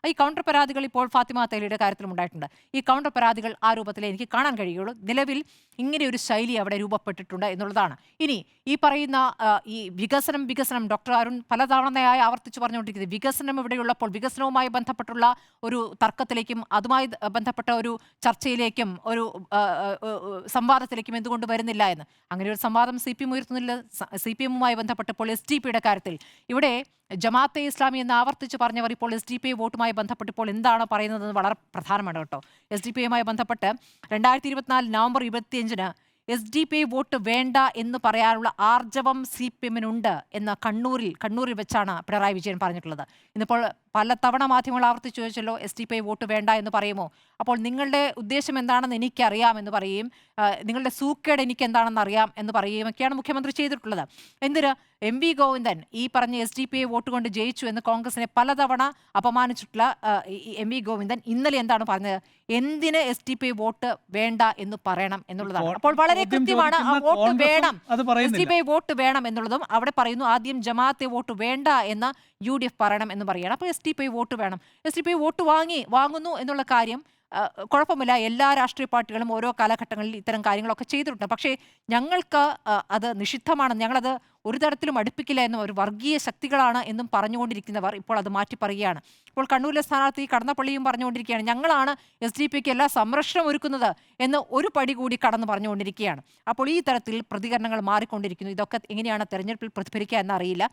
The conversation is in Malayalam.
ഈ കൗണ്ടർ പരാതികൾ ഇപ്പോൾ ഫാത്തിമ തേലിയുടെ കാര്യത്തിലും ഉണ്ടായിട്ടുണ്ട്. ഈ കൗണ്ടർ പരാതികൾ ആ രൂപത്തിൽ എനിക്ക് കാണാൻ കഴിയുള്ളൂ. നിലവിൽ ഇങ്ങനെ ഒരു ശൈലി അവിടെ രൂപപ്പെട്ടിട്ടുണ്ട് എന്നുള്ളതാണ്. ഇനി ഈ പറയുന്ന ഈ വികസനം ഡോക്ടർ അരുൺ പലതവണയായി ആവർത്തിച്ചു പറഞ്ഞുകൊണ്ടിരിക്കുന്നത് വികസനം ഇവിടെയുള്ളപ്പോൾ വികസനവുമായി ബന്ധപ്പെട്ടുള്ള ഒരു തർക്കത്തിലേക്കും അതുമായി ബന്ധപ്പെട്ട ഒരു ചർച്ചയിലേക്കും ഒരു സംവാദത്തിലേക്കും എന്തുകൊണ്ട് വരുന്നില്ല എന്ന്. അങ്ങനെ ഒരു സംവാദം CPM ഉയർത്തുന്നില്ല. CPM-മായി ബന്ധപ്പെട്ടപ്പോൾ SDP-യുടെ കാര്യത്തിൽ ഇവിടെ ജമാഅത്തെ ഇസ്ലാമി എന്ന് ആവർത്തിച്ച് പറഞ്ഞവർ ഇപ്പോൾ SDP വോട്ടുമായി ബന്ധപ്പെട്ട് ഇപ്പോൾ എന്താണ് പറയുന്നതെന്ന് വളരെ പ്രധാനമാണ് കേട്ടോ. SDP-യുമായി ബന്ധപ്പെട്ട് 2024 നവംബർ 25-ന് SDP വോട്ട് വേണ്ട എന്ന് പറയാനുള്ള ആർജവം CPM-നുണ്ട് എന്ന് കണ്ണൂരിൽ വെച്ചാണ് പിണറായി വിജയൻ പറഞ്ഞിട്ടുള്ളത്. ഇന്നിപ്പോൾ പലതവണ മാധ്യമങ്ങൾ ആവർത്തിച്ചു ചോദിച്ചല്ലോ, SDP വോട്ട് വേണ്ട എന്ന് പറയുമോ? അപ്പോൾ നിങ്ങളുടെ ഉദ്ദേശം എന്താണെന്ന് എനിക്കറിയാം എന്ന് പറയുകയും നിങ്ങളുടെ സൂക്കേട് എനിക്ക് എന്താണെന്ന് അറിയാം എന്ന് പറയുകയും ഒക്കെയാണ് മുഖ്യമന്ത്രി ചെയ്തിട്ടുള്ളത്. എന്തിന് MV ഗോവിന്ദൻ ഈ പറഞ്ഞ SDP വോട്ട് കൊണ്ട് ജയിച്ചു എന്ന് കോൺഗ്രസിനെ പലതവണ അപമാനിച്ചിട്ടുള്ള MV ഗോവിന്ദൻ ഇന്നലെ എന്താണ് പറഞ്ഞത്? എന്തിന് SDP വോട്ട് വേണ്ട എന്ന് പറയണം എന്നുള്ളതാണ്. അപ്പോൾ വളരെ കൃത്യമാണ്, ആ വോട്ട് വേണം, SDP വോട്ട് വേണം എന്നുള്ളതും അവിടെ പറയുന്നു. ആദ്യം ജമാഅത്തെ വോട്ട് വേണ്ട എന്ന് UDF പറയണം എന്ന് പറയുകയാണ്. അപ്പോൾ SDP വോട്ട് വേണം. SDP വോട്ട് വാങ്ങുന്നു എന്നുള്ള കാര്യം കുഴപ്പമില്ല. എല്ലാ രാഷ്ട്രീയ പാർട്ടികളും ഓരോ കാലഘട്ടങ്ങളിൽ ഇത്തരം കാര്യങ്ങളൊക്കെ ചെയ്തിട്ടുണ്ട്. പക്ഷേ ഞങ്ങൾക്ക് അത് നിഷിദ്ധമാണ്, ഞങ്ങളത് ഒരു തരത്തിലും അടുപ്പിക്കില്ല എന്നും ഒരു വർഗീയ ശക്തികളാണ് എന്നും പറഞ്ഞുകൊണ്ടിരിക്കുന്നവർ ഇപ്പോൾ അത് മാറ്റി പറയുകയാണ്. ഇപ്പോൾ കണ്ണൂരിലെ സ്ഥാനാർത്ഥി കടന്നപ്പള്ളിയും പറഞ്ഞുകൊണ്ടിരിക്കുകയാണ് ഞങ്ങളാണ് SDP-ക്ക് എല്ലാ സംരക്ഷണം ഒരുക്കുന്നത് എന്ന് ഒരു പടി കൂടി കടന്ന് പറഞ്ഞുകൊണ്ടിരിക്കുകയാണ്. അപ്പോൾ ഈ തരത്തിൽ പ്രതികരണങ്ങൾ മാറിക്കൊണ്ടിരിക്കുന്നു. ഇതൊക്കെ എങ്ങനെയാണ് തെരഞ്ഞെടുപ്പിൽ പ്രതിഫലിക്കുക എന്നറിയില്ല.